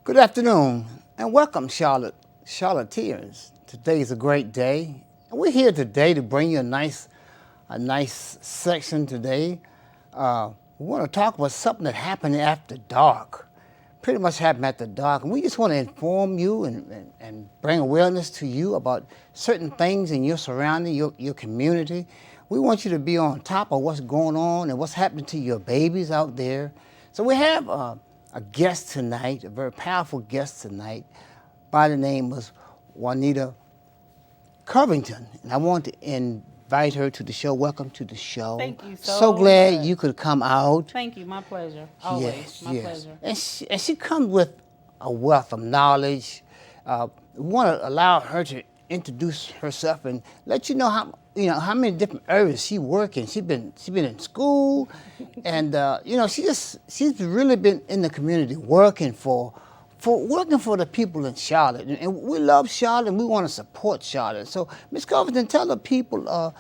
Good afternoon and welcome, Charlotteers. Today is a great day, and we're here today to bring you a nice section today. We want to talk about something that happened after dark. Pretty much happened after dark, and we just want to inform you and bring awareness to you about certain things in your surrounding, your community. We want you to be on top of what's going on and what's happening to your babies out there. So we have a guest tonight, a very powerful guest tonight, by the name of JuanettaCovington. And I want to invite her to the show. Welcome to the show. Thank you so glad you could come out. Thank you. My pleasure. Always. Yes, my yes. pleasure. And she comes with a wealth of knowledge. We want to allow her to introduce herself and let you know how many different areas she works in. She's been in school, and she's really been in the community working for the people in Charlotte. And we love Charlotte, and we want to support Charlotte. So, Ms. Covington, tell the people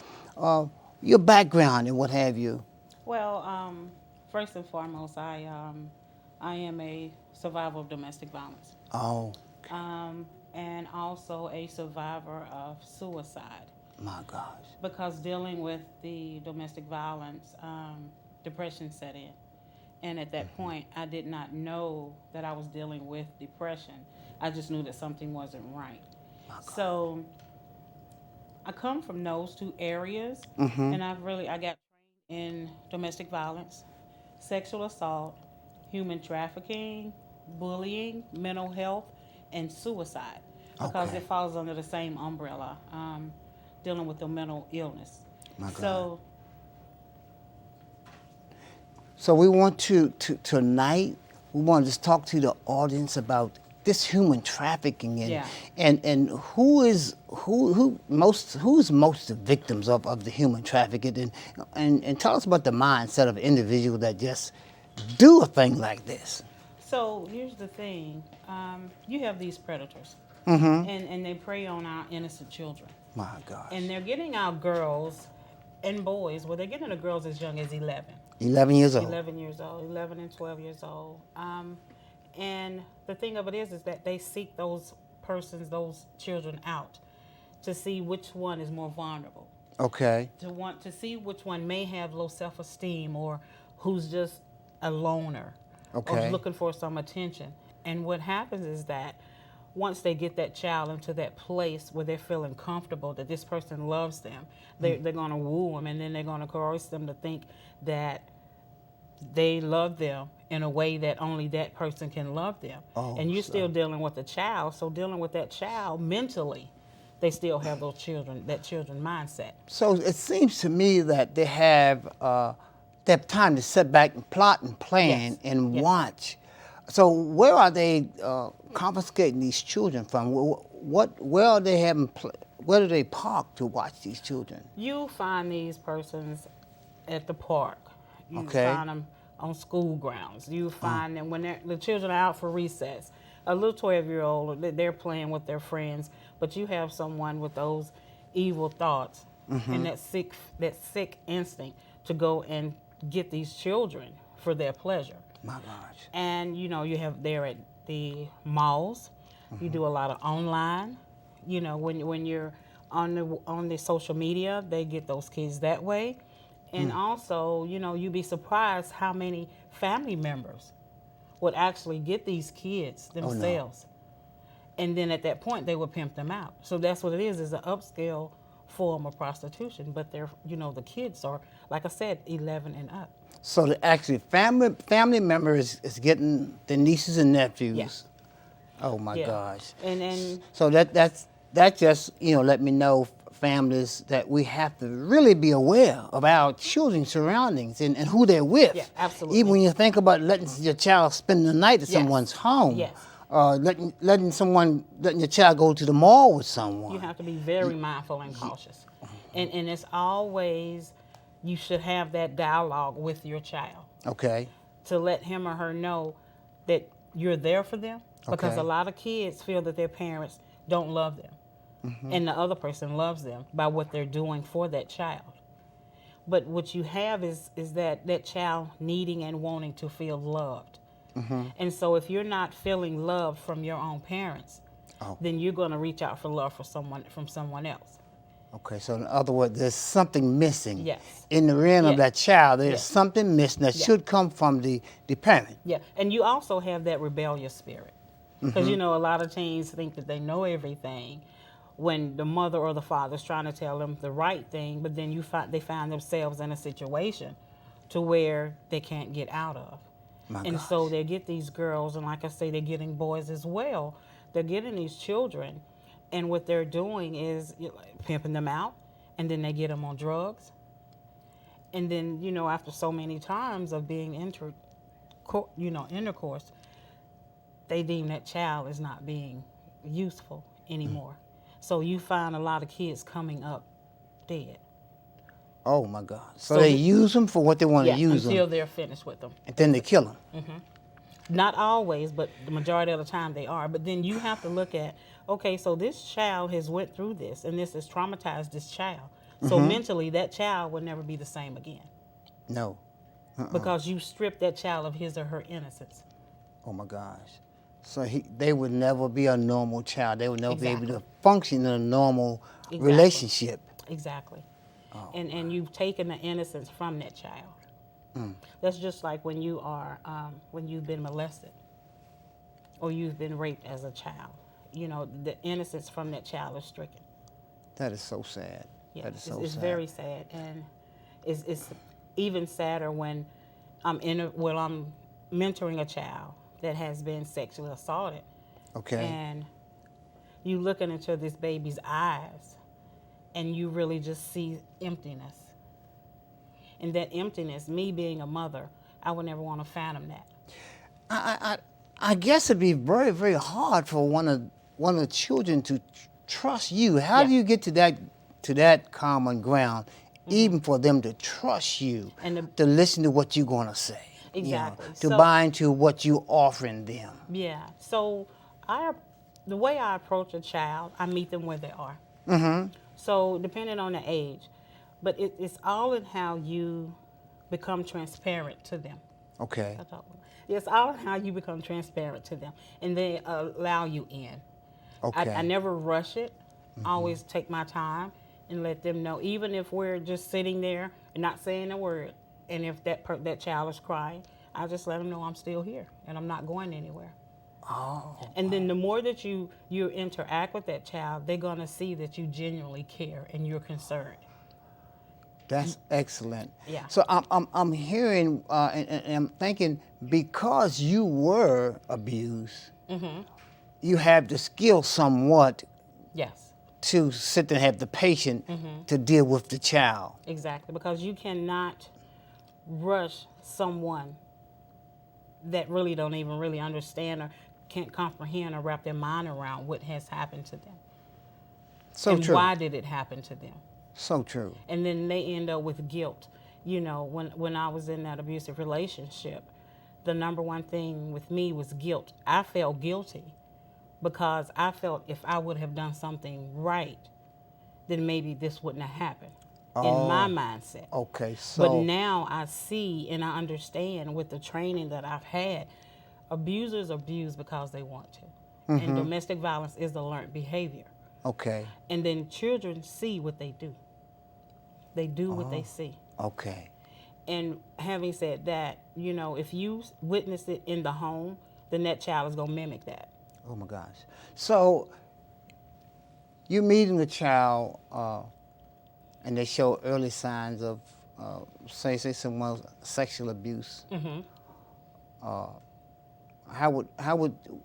your background and what have you. Well, first and foremost, I am a survivor of domestic violence. Oh. And also a survivor of suicide. My gosh. Because dealing with the domestic violence, depression set in. And at that point, I did not know that I was dealing with depression. I just knew that something wasn't right. So I come from those two areas, and I got trained in domestic violence, sexual assault, human trafficking, bullying, mental health, and suicide, because it falls under the same umbrella, dealing with the mental illness. My God. So we want to tonight, we want to just talk to the audience about this human trafficking and who's most the victims of the human trafficking, and tell us about the mindset of an individual that just do a thing like this. So here's the thing, you have these predators, and they prey on our innocent children. My gosh. And they're getting our girls and boys, well, they're getting the girls as young as 11. 11 years old. 11 years old, 11 and 12 years old. And the thing of it is that they seek those children out to see which one is more vulnerable. Okay. To want to see which one may have low self-esteem or who's just a loner. Okay. Or looking for some attention. And what happens is that once they get that child into that place where they're feeling comfortable that this person loves them, they're going to woo them, and then they're going to coerce them to think that they love them in a way that only that person can love them. And you're still dealing with the child, so dealing with that child mentally, they still have that children mindset. So it seems to me that they have time to sit back and plot and plan and watch. So where are they confiscating these children from? Where do they park to watch these children? You find these persons at the park. You find them on school grounds. You find them when the children are out for recess. A little 12-year-old, they're playing with their friends, but you have someone with those evil thoughts and that sick instinct to go and get these children for their pleasure. My gosh. And you have there at the malls. You do a lot of online. When you're on the social media, they get those kids that way. And also, you'd be surprised how many family members would actually get these kids themselves. And then at that point, they would pimp them out. So that's what it is an upscale form of prostitution. But they're, the kids are, like I said, 11 and up. So the actually family members is getting the nieces and nephews. Yes. Oh my gosh. And so that just let me know, families, that we have to really be aware of our children's surroundings and who they're with. Yeah, absolutely. Even when you think about letting your child spend the night at someone's home. Yes. Letting your child go to the mall with someone. You have to be very mindful and cautious. And it's always, you should have that dialogue with your child. Okay. To let him or her know that you're there for them. Because a lot of kids feel that their parents don't love them. And the other person loves them by what they're doing for that child. But what you have is that child needing and wanting to feel loved. And so if you're not feeling love from your own parents, Oh, then you're going to reach out for love from someone else. okay. So in other words, there's something missing Yes. in the realm of Yeah. that child. There's Yeah. something missing that Yeah. should come from the parent. Yeah, and you also have that rebellious spirit. Because, a lot of teens think that they know everything when the mother or the father's trying to tell them the right thing, but then they find themselves in a situation to where they can't get out of. My And gosh. so they get these girls, and like I say, they're getting boys as well. They're getting these children, and what they're doing is pimping them out, and then they get them on drugs. And then, after so many times of being intercourse, they deem that child is not being useful anymore. So you find a lot of kids coming up dead. Oh my God. So, So they the- use them for what they want to use until them, they're finished with them. and then they kill them. Not always, but the majority of the time they are. But then you have to look at, okay, so this child has went through this, and this has traumatized this child. So mentally, that child will never be the same again No. because you stripped that child of his or her innocence. Oh my gosh. So they would never be a normal child. They would never be able to Exactly. function in a normal Exactly. relationship. Exactly. And you've taken the innocence from that child. That's just like when when you've been molested or you've been raped as a child. The innocence from that child is stricken. That is so sad. Yeah, That is so it's sad. very sad, and it's even sadder when I'm mentoring a child that has been sexually assaulted, Okay. and you looking into this baby's eyes, and you really just see emptiness. And that emptiness, me being a mother, I would never want to fathom that. I guess it'd be very, very hard for one of the children to trust you. How do Yeah. you get to that common ground, even for them to trust you, And to listen to what you're gonna say, Exactly. to So- buy into what you're offering them? Yeah. So the way I approach a child, I meet them where they are. So depending on the age, but it's all in how you become transparent to them. Okay. It's all in how you become transparent to them, and they allow you in. Okay. I never rush it. I always take my time and let them know, even if we're just sitting there and not saying a word, and if that child is crying, I just let them know I'm still here and I'm not going anywhere. Oh. And then the more that you interact with that child, they're gonna see that you genuinely care and you're concerned. That's excellent. Yeah. So I'm hearing and I'm thinking, because you were abused, you have the skill somewhat Yes, to sit there and have the patience to deal with the child. exactly. Because you cannot rush someone that really don't even really understand or can't comprehend or wrap their mind around what has happened to them. So and true. why did it happen to them? So true. And then they end up with guilt. When I was in that abusive relationship, the number one thing with me was guilt. I felt guilty because I felt if I would have done something right, then maybe this wouldn't have happened in my mindset. Okay. But So now I see and I understand with the training that I've had, abusers abuse because they want to. And domestic violence is a learned behavior. okay. And then children see what they do. They do what they see. Okay. And having said that, if you witness it in the home, then that child is going to mimic that. Oh my gosh. So you meeting the child, and they show early signs of, say some sexual abuse.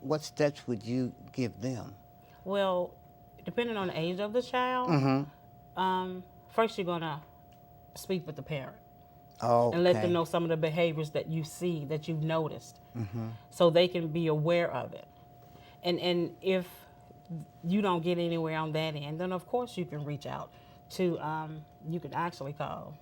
What steps would you give them? Well, depending on the age of the child, first you're going to speak with the parent. Oh. And let them know some of the behaviors that you see, that you've noticed, so they can be aware of it. And if you don't get anywhere on that end, then of course you can reach out to, you can actually call,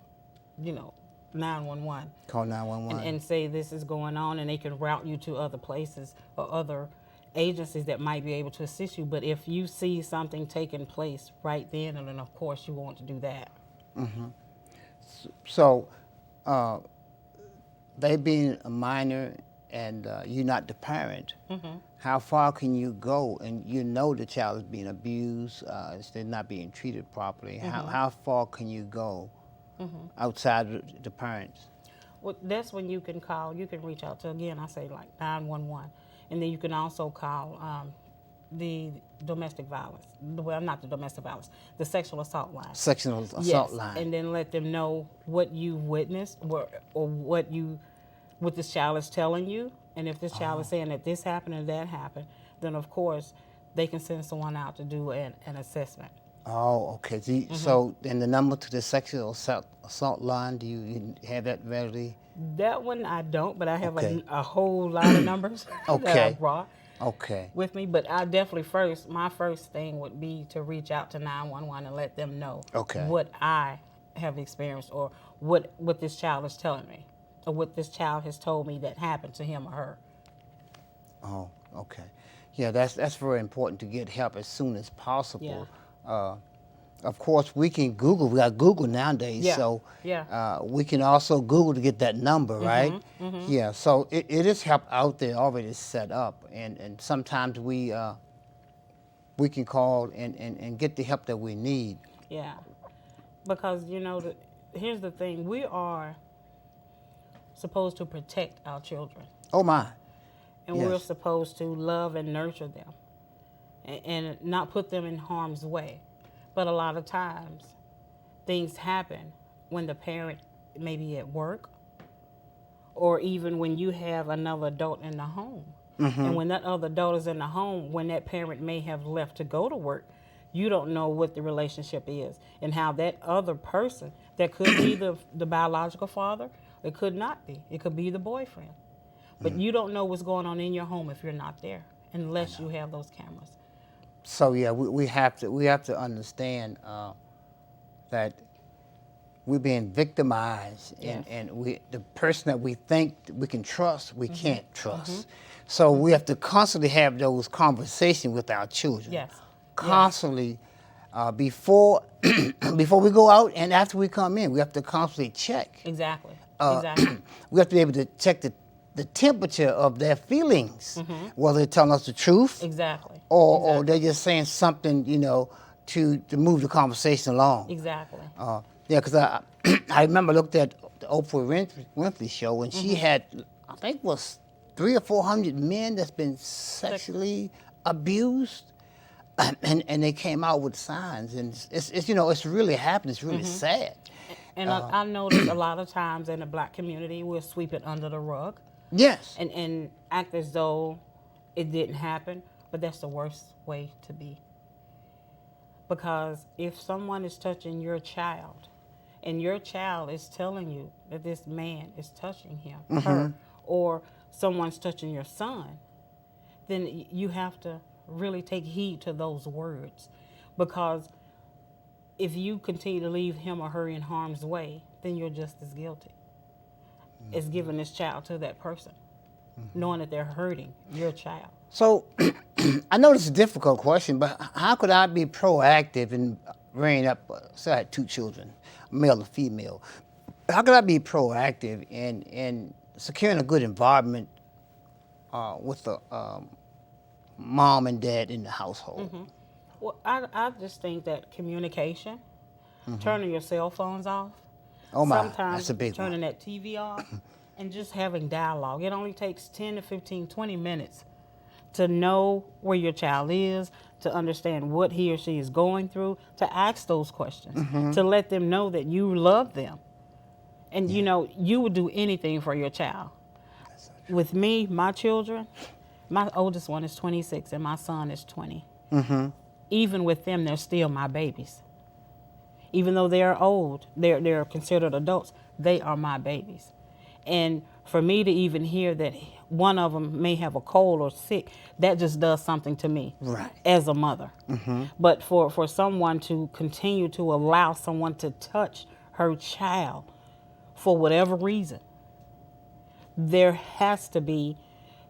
911. Call 911. And say this is going on, and they can route you to other places or other agencies that might be able to assist you. But if you see something taking place right then, and then of course you want to do that. So, they being a minor and you're not the parent, how far can you go? And you know the child is being abused, they're not being treated properly. How far can you go outside of the parents? Well, that's when you can call. You can reach out to, again, I say like 911, and then you can also call the domestic violence. Well, not the domestic violence, the sexual assault line. Sexual assault line. And then let them know what you witnessed or what this child is telling you. And if this child is saying that this happened and that happened, then of course they can send someone out to do an assessment. Oh, okay. So, then the number to the sexual assault line, do you have that readily? That one I don't, but I have a whole lot of numbers that I brought with me. But I definitely my first thing would be to reach out to 911 and let them know what I have experienced or what this child is telling me or what this child has told me that happened to him or her. Oh, okay. Yeah, that's very important to get help as soon as possible. Yeah. Of course, we can Google. We got Google nowadays, so we can also Google to get that number, right? Yeah, so it is help out there already set up, and sometimes we can call and get the help that we need. Yeah, because here's the thing: we are supposed to protect our children. Oh my! And we're supposed to love and nurture them, and not put them in harm's way. But a lot of times, things happen when the parent may be at work, or even when you have another adult in the home. And when that other adult is in the home, when that parent may have left to go to work, you don't know what the relationship is and how that other person, that could be the biological father, it could not be. It could be the boyfriend. But you don't know what's going on in your home if you're not there, unless you have those cameras. So yeah, we have to understand that we're being victimized, and the person that we think we can trust, we can't trust. So we have to constantly have those conversations with our children. Yes. Constantly, before we go out and after we come in, we have to constantly check. Exactly. We have to be able to check the temperature of their feelings, whether they're telling us the truth, or they're just saying something, to move the conversation along. Exactly. Yeah, because I remember I looked at the Oprah Winfrey show, and she had, I think it was 300 or 400 men that's been sexually abused, and they came out with signs, and it's really happening. It's really sad. And I noticed a lot of times in the black community, we'll sweep it under the rug. Yes. And act as though it didn't happen, but that's the worst way to be. Because if someone is touching your child, and your child is telling you that this man is touching him, her, or someone's touching your son, then you have to really take heed to those words. Because if you continue to leave him or her in harm's way, then you're just as guilty as giving this child to that person, knowing that they're hurting your child. So, I know this is a difficult question, but how could I be proactive in bringing up, say I had 2 children, male and female. How could I be proactive in securing a good environment with the mom and dad in the household? Well, I just think that communication, turning your cell phones off. Oh my, sometimes that's a big turning one. that TV off, and just having dialogue. It only takes 10 to 15, 20 minutes to know where your child is, to understand what he or she is going through, to ask those questions, to let them know that you love them. And you would do anything for your child. With me, my children, my oldest one is 26 and my son is 20. Even with them, they're still my babies. Even though they're old, they're considered adults, they are my babies. And for me to even hear that one of them may have a cold or sick, that just does something to me as a mother. But for someone to continue to allow someone to touch her child for whatever reason, there has to be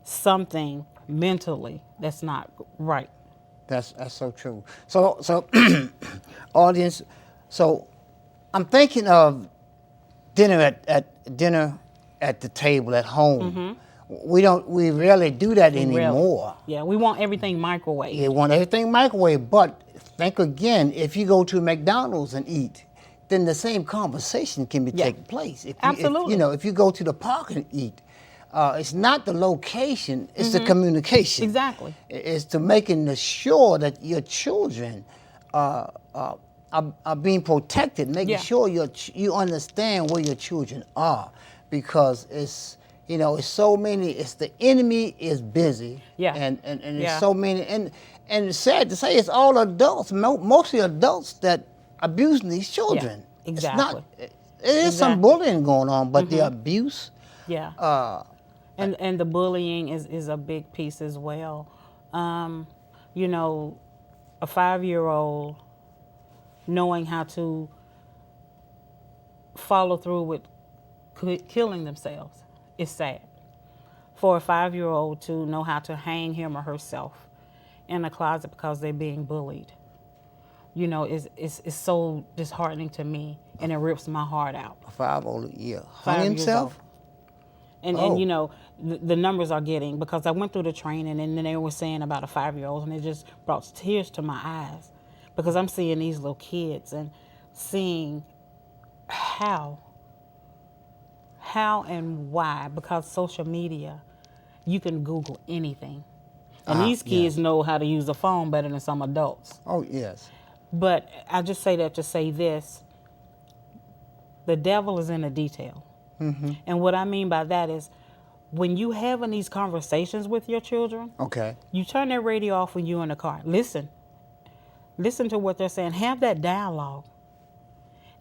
something mentally that's not right. That's so true. So audience, so I'm thinking of dinner at the table at home We rarely do that We really- anymore. Yeah, we want everything microwave. You want everything microwave, but think again, if you go to McDonald's and eat, then the same conversation can be Yeah. taking place. Absolutely. If you go to the park and eat, it's not the location, it's the communication. Exactly. It's to making sure that your children are being protected, making Yeah. sure you understand where your children are, because it's so many. It's the enemy is busy. Yeah. And Yeah. it's so many and it's sad to say it's all adults, mostly adults that abusing these children. Yeah, exactly. It is some Exactly. bullying going on, but the abuse. Yeah. And the bullying is a big piece as well. You know, a 5-year-old knowing how to follow through with killing themselves is sad. For a 5-year-old to know how to hang him or herself in a closet because they're being bullied, is so disheartening to me, and it rips my heart out. A 5-year-old, yeah, 5 hung years himself. old. Oh. And the numbers are getting, because I went through the training and then they were saying about a 5-year-old, and it just brought tears to my eyes, because I'm seeing these little kids and seeing how and why, because social media, you can Google anything. And these kids know how to use a phone better than some adults. Oh yes. But I just say that to say this: the devil is in the detail. And what I mean by that is, when you having these conversations with your children, Okay. you turn that radio off when you're in the car. Listen to what they're saying. Have that dialogue.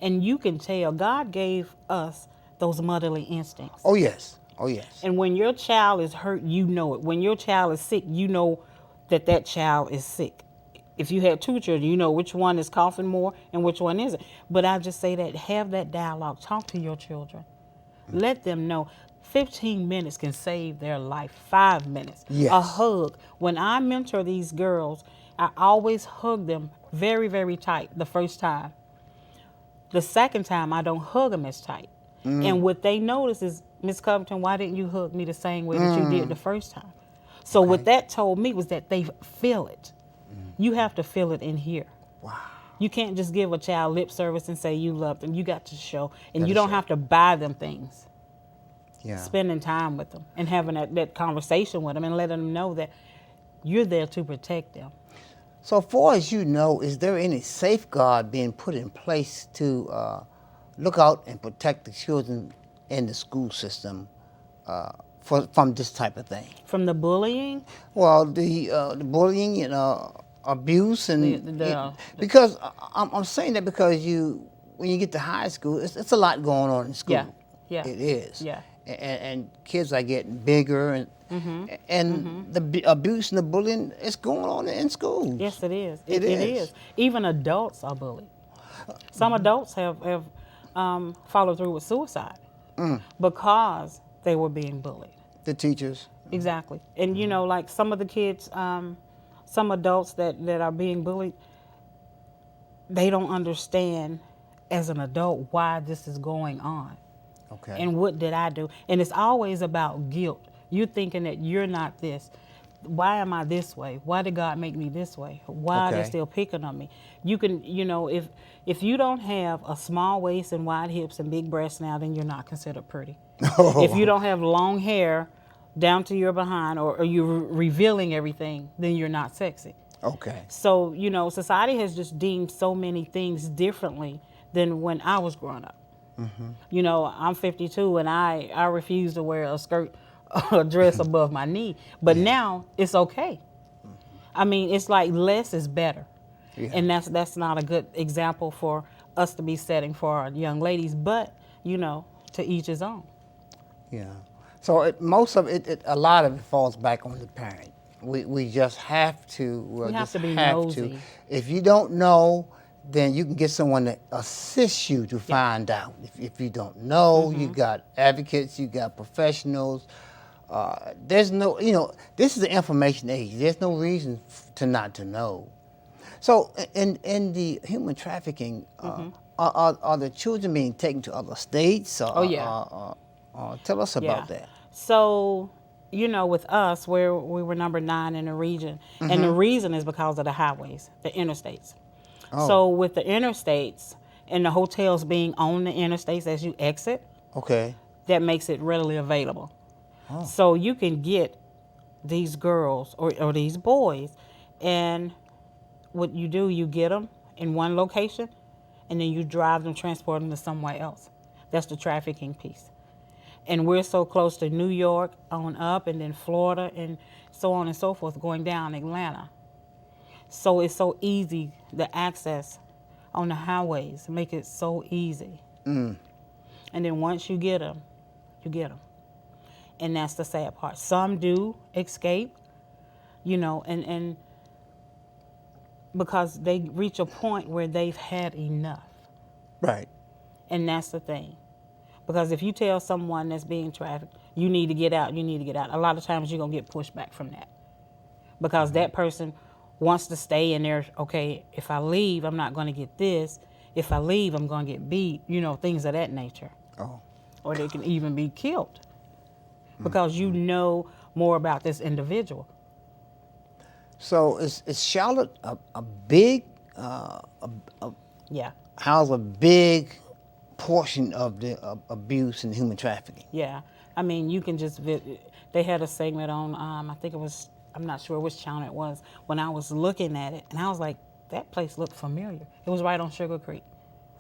And you can tell God gave us those motherly instincts. Oh yes. Oh yes. And when your child is hurt, you know it. When your child is sick, you know that child is sick. If you had 2 children, you know which one is coughing more and which one isn't. But I just say that, have that dialogue. Talk to your children. Let them know 15 minutes can save their life. 5 minutes. Yes. A hug. When I mentor these girls, I always hug them very, very tight the first time. The second time, I don't hug them as tight. And what they notice is, Miss Covington, why didn't you hug me the same way that you did the first time? So what that told me was that they feel it. You have to feel it in here. Wow. You can't just give a child lip service and say you love them. You got to show. And you Gotta don't show. have to buy them things. Yeah. Spending time with them and having that conversation with them and letting them know that you're there to protect them. So far as you know, is there any safeguard being put in place to look out and protect the children in the school system from this type of thing? From the bullying? Well, the bullying and abuse and because I'm saying that because when you get to high school, it's a lot going on in school. Yeah, yeah. It is. Yeah. And kids are getting bigger and the abuse and the bullying is going on in schools. Yes, it is. It is. Even adults are bullied. Some adults have followed through with suicide because they were being bullied. The teachers. Exactly. And like some of the kids, some adults that are being bullied, they don't understand as an adult why this is going on. Okay. And what did I do? And it's always about guilt. You're thinking that you're not this. Why am I this way? Why did God make me this way? Why are they Okay. still picking on me? You can, if you don't have a small waist and wide hips and big breasts now, then you're not considered pretty. If you don't have long hair down to your behind, or you're revealing everything, then you're not sexy. Okay. So, society has just deemed so many things differently than when I was growing up. I'm 52 and I refuse to wear a skirt or a dress above my knee. But now it's okay. I mean, it's like less is better. Yeah. And that's not a good example for us to be setting for our young ladies, but, to each his own. Yeah. So a lot of it falls back on the parent. We just have to. We have to be nosy. If you don't know, then you can get someone to assist you to find out. If you don't know, you got advocates, you got professionals. There's no, this is the information age. There's no reason to not to know. So in the human trafficking, are the children being taken to other states? Or, Oh, yeah. Tell us about that. So you know, with us, where we were number 9 in the region, and the reason is because of the highways, the interstates. Oh. So with the interstates and the hotels being on the interstates as you exit, Okay. that makes it readily available. Oh. So you can get these girls or these boys, and what you do, you get them in one location, and then you drive them, transport them to somewhere else. That's the trafficking piece. And we're so close to New York on up, and then Florida, and so on and so forth, going down Atlanta. So it's so easy, the access on the highways make it so easy. And then once you get them, you get them. And that's the sad part. Some do escape, you know, and because they reach a point where they've had enough. Right. And that's the thing. Because if you tell someone that's being trafficked, you need to get out, you need to get out, a lot of times you're going to get pushed back from that. Because that person wants to stay in there, okay, if I leave, I'm not going to get this. If I leave, I'm going to get beat, you know, things of that nature. Oh. Or they can even be killed. Because you know more about this individual. So is Charlotte a big, Yeah. how's a big portion of the abuse and human trafficking? Yeah, I mean, you can just they had a segment on, I think it was, I'm not sure which channel it was, when I was looking at it, and I was like, that place looked familiar. It was right on Sugar Creek.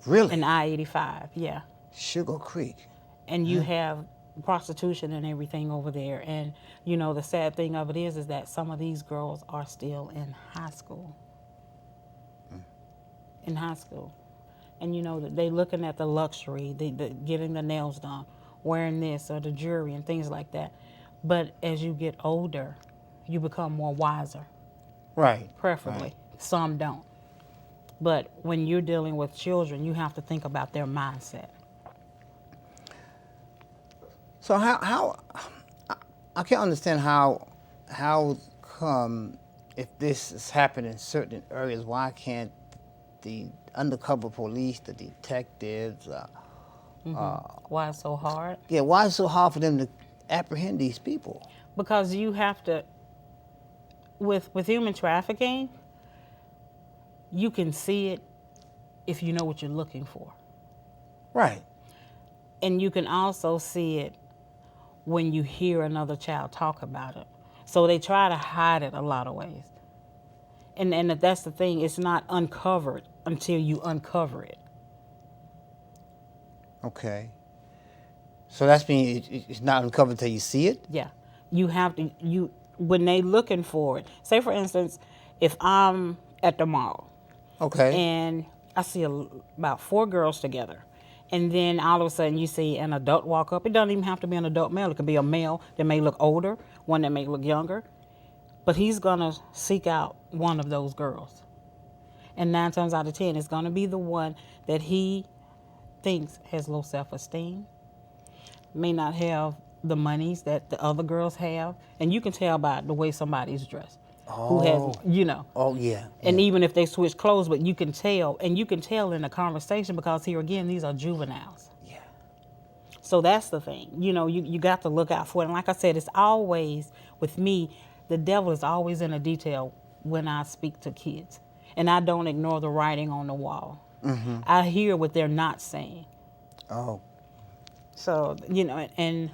Really? In I-85, yeah. Sugar Creek. And you have prostitution and everything over there, and you know, the sad thing of it is that some of these girls are still in high school. In high school. And you know, they looking at the luxury, the getting the nails done, wearing this or the jewelry and things like that. But as you get older, you become more wiser. Right. Preferably. Right. Some don't. But when you're dealing with children, you have to think about their mindset. So how I can't understand how come if this is happening in certain areas, why can't the undercover police, the detectives, Why it's so hard? yeah, why is it so hard for them to apprehend these people? Because you have to, with human trafficking, you can see it if you know what you're looking for. Right. And you can also see it when you hear another child talk about it. So they try to hide it a lot of ways. And that's the thing, it's not uncovered until you uncover it. Okay. So that's mean it's not uncovered until you see it? Yeah. You have to, when they looking for it, say for instance, if I'm at the mall. Okay. And I see about 4 girls together. And then all of a sudden you see an adult walk up. It doesn't even have to be an adult male. It could be a male that may look older, one that may look younger. But he's going to seek out one of those girls. And 9 times out of 10, it's going to be the one that he thinks has low self-esteem, may not have the monies that the other girls have. And you can tell by the way somebody's dressed. Who has, you know. Oh, yeah. And even if they switch clothes, but you can tell, and you can tell in the conversation because here again, these are juveniles. Yeah. So that's the thing. You know, you got to look out for it. And like I said, it's always, with me, the devil is always in the detail when I speak to kids. And I don't ignore the writing on the wall. I hear what they're not saying. Oh. So, you know, and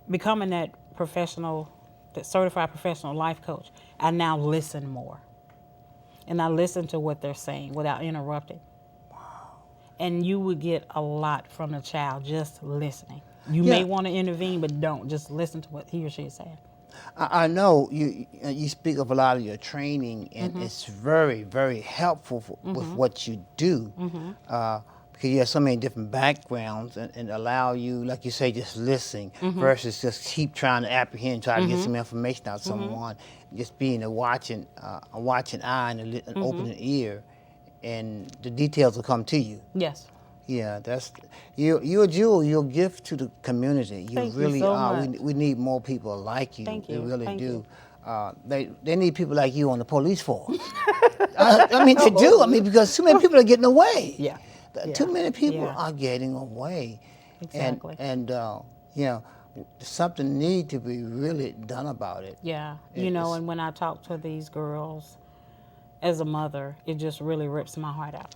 becoming that professional, that certified professional life coach, I now listen more. And I listen to what they're saying without interrupting. Wow. And you would get a lot from the child just listening. You may want to intervene, but don't. Just listen to what he or she is saying. I know you speak of a lot of your training, and it's very, very helpful with what you do. Because you have so many different backgrounds and allow you, like you say, just listening versus just keep trying to apprehend, try to get some information out of someone. Just being a watching eye and an open ear, and the details will come to you. Yes. Yeah, that's you're a jewel. You're a gift to the community. You Thank you really so are. much. We need more people like you. Thank They you. really Thank do. you. They need people like you on the police force. I mean, they do. I mean, because too many people are getting away. Yeah. Too many people Yeah. are getting away. Exactly. And you know, something need to be really done about it. Yeah, It's- and when I talk to these girls, as a mother, it just really rips my heart out.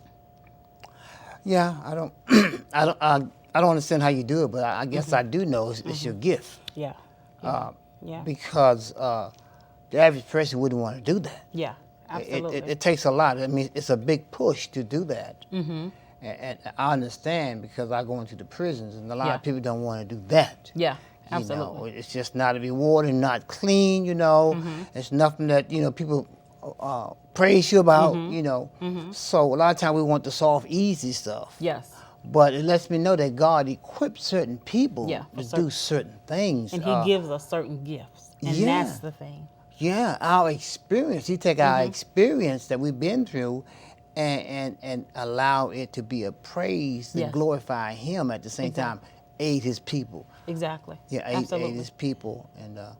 Yeah, I don't, I don't understand how you do it, but I guess I do know it's your gift. Yeah, yeah, Because the average person wouldn't want to do that. yeah, absolutely. It takes a lot. I mean, it's a big push to do that. Mm-hmm. And I understand because I go into the prisons, and a lot Yeah. of people don't want to do that. Yeah, You absolutely. know, it's just not rewarding, not clean. You know, it's nothing that people praise you about. You know, so a lot of times we want the soft, easy stuff. Yes, But it lets me know that God equips certain people Yeah, to for do certain things. and He gives us certain gifts, and yeah. that's the thing. Yeah, our experience. He take our experience that we've been through and allow it to be a praise Yes. and glorify Him at the same time, aid His people. Exactly. Yeah, aid absolutely. His people.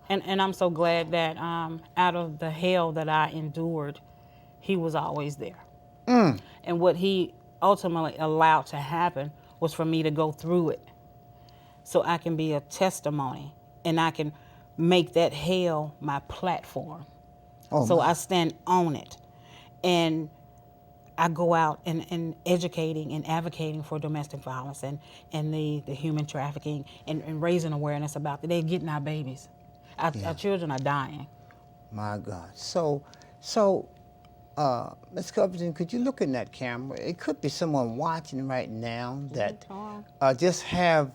And I'm so glad that out of the hell that I endured, He was always there. And what He ultimately allowed to happen was for me to go through it, so I can be a testimony, and I can make that hell my platform. Oh, So my. I stand on it, and I go out and educating and advocating for domestic violence and the human trafficking and raising awareness about that. They're getting our babies. Our children are dying. My God. So, Ms. Covington, could you look in that camera? It could be someone watching right now that just have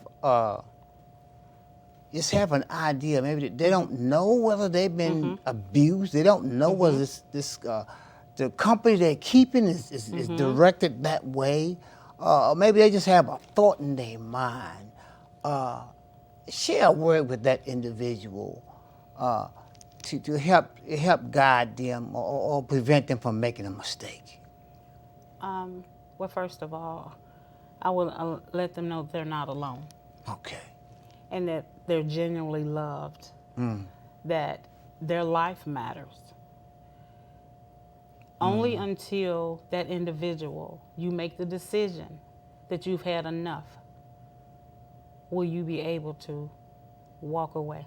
an idea. Maybe they don't know whether they've been abused. They don't know whether the company they're keeping is directed that way. Or maybe they just have a thought in their mind. Share a word with that individual to help guide them or prevent them from making a mistake. Well, first of all, I will let them know they're not alone, Okay. and that they're genuinely loved, that their life matters. Only until that individual, you make the decision that you've had enough, will you be able to walk away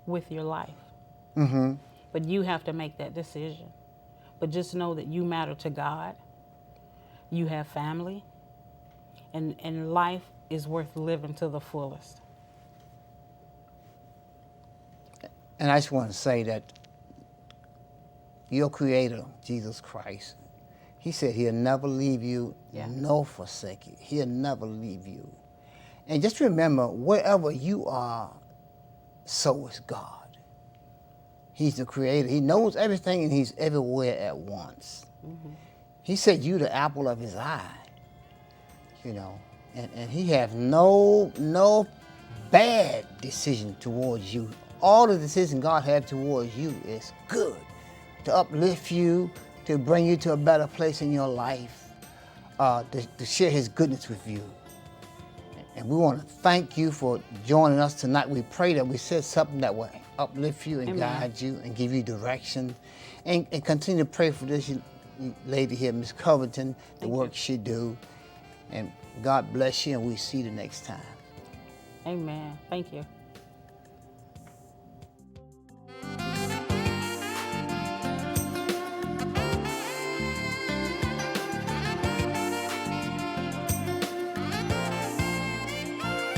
with your life. Mm-hmm. But you have to make that decision. But just know that you matter to God. You have family. And life is worth living to the fullest. And I just want to say that your Creator, Jesus Christ, He said He'll never leave you nor forsake you. He'll never leave you. And just remember, wherever you are, so is God. He's the Creator. He knows everything and He's everywhere at once. He said you the apple of His eye, and He has no bad decision towards you. All the decision God has towards you is good, to uplift you, to bring you to a better place in your life, to share His goodness with you. And we want to thank you for joining us tonight. We pray that we said something that will uplift you and guide you and give you direction. And continue to pray for this lady here, Ms. Covington, the work she do. And God bless you, and we'll see you the next time. Amen. Thank you.